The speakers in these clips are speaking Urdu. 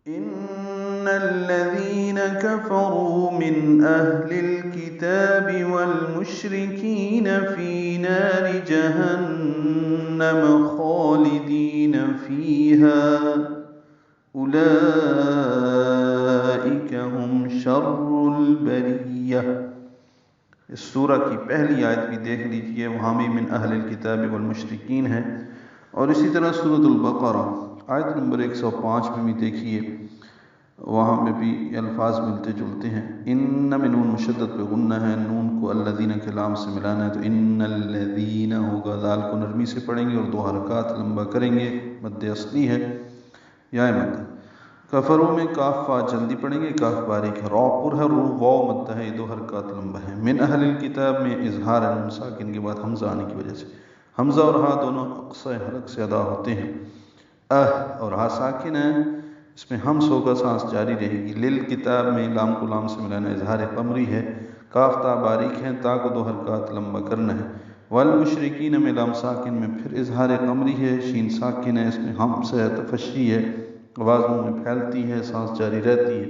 إن الذين كفروا من أهل الكتاب والمشركين في نار جهنم خالدين فيها أولئك هم شر البرية۔ اس سورہ کی پہلی آیت بھی دیکھ لیجئے، وہاں بھی من اہل الکتاب والمشرکین ہے، اور اسی طرح سورۃ البقرہ آیت نمبر 105 میں بھی دیکھیے، وہاں میں بھی الفاظ ملتے جلتے ہیں۔ ان میں نون مشدد پہ غنہ ہے، نون کو الذین کے لام سے ملانا ہے، تو ان الذین ہوگا، دال کو نرمی سے پڑھیں گے اور 2 حرکات لمبا کریں گے، مد اصلی ہے یا مد۔ کفروں میں کاف فا جلدی پڑھیں گے، کاف باریک ہے، را پر ہے، رو واو مد ہے، 2 حرکات لمبا ہے۔ من اہل الکتاب میں اظہار ہے نون ساکن کے بعد حمزہ آنے کی وجہ سے، حمزہ اور ہا دونوں اقصی حلق سے ادا ہوتے ہیں۔ اور ہا ساکن ہے، اس میں ہمس ہوگا، سانس جاری رہے گی۔ للکتاب میں لام کو لام سے ملانا، اظہار قمری ہے، کاف تا باریک ہے، تا کو 2 حرکات لمبا کرنا ہے۔ والمشرکین میں لام ساکن میں پھر اظہار قمری ہے، شین ساکن ہے، اس میں ہمس ہے، تفشی ہے، آواز منہ میں پھیلتی ہے، سانس جاری رہتی ہے۔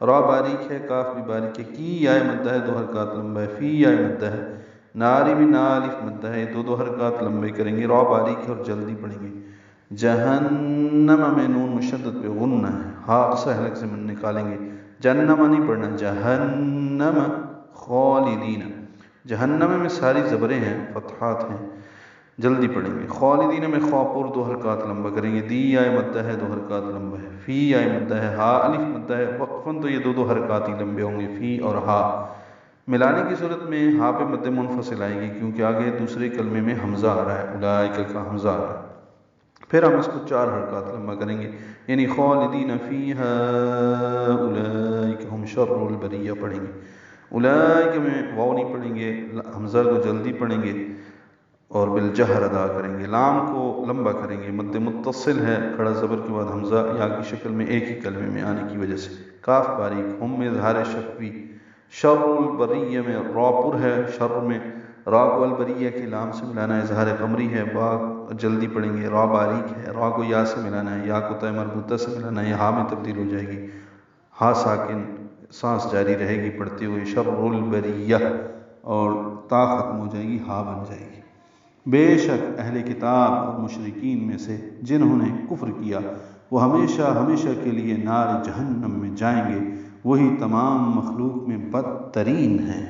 را باریک ہے، کاف بھی باریک ہے، کی یا مدہ ہے، 2 حرکات لمبا ہے، فی یا مدہ ہے، ناری بھی نالف مدہ ہے، 2 حرکات لمبے کریں گے، را باریک ہے اور جلدی پڑھیں گے۔ جہنم میں نون مشدد پہ غنہ ہے، ہا اقصی حلق سے من نکالیں گے، جہنم نہیں پڑھنا، جہنم خالدین، جہنم میں ساری زبریں ہیں، فتحات ہیں، جلدی پڑھیں گے۔ خالدین میں خا پر 2 حرکات لمبا کریں گے، دی یا مدہ ہے، 2 حرکات لمبا ہے، فی یا مدہ ہے، ہا الف مدہ ہے، وقفاً تو یہ 2 حرکات ہی لمبے ہوں گے، فی اور ہا۔ ملانے کی صورت میں ہا پہ مد منفصل آئیں گے، کیونکہ آگے دوسرے کلمے میں حمزہ آ رہا ہے، اولئک کا حمزہ آ رہا ہے۔ پھر ہم اس کو 4 حرکات لمبا کریں گے، یعنی خالدین فیہا اولئک ہم شر البریہ پڑھیں گے۔ اولئک میں واو نہیں پڑھیں گے، حمزہ کو جلدی پڑھیں گے اور بالجہر ادا کریں گے، لام کو لمبا کریں گے، مد متصل ہے، کھڑا زبر کے بعد حمزہ یا کی شکل میں ایک ہی کلمے میں آنے کی وجہ سے، کاف باریک، ہم میں اظہار شفوی، شر البریہ میں را پر ہے، شر میں را کو البریہ کی لام سے ملانا ہے، اظہار قمری ہے، با جلدی پڑھیں گے، را باریک ہے، را کو یا سے ملانا ہے، یا کو تہ مربوطہ سے ملانا ہے، ہا میں تبدیل ہو جائے گی، ہا ساکن، سانس جاری رہے گی پڑھتے ہوئے، شر البریہ، اور تا ختم ہو جائے گی، ہا بن جائے گی۔ بے شک اہل کتاب اور مشرکین میں سے جنہوں نے کفر کیا، وہ ہمیشہ ہمیشہ کے لیے نار جہنم میں جائیں گے، وہی تمام مخلوق میں بدترین ہیں۔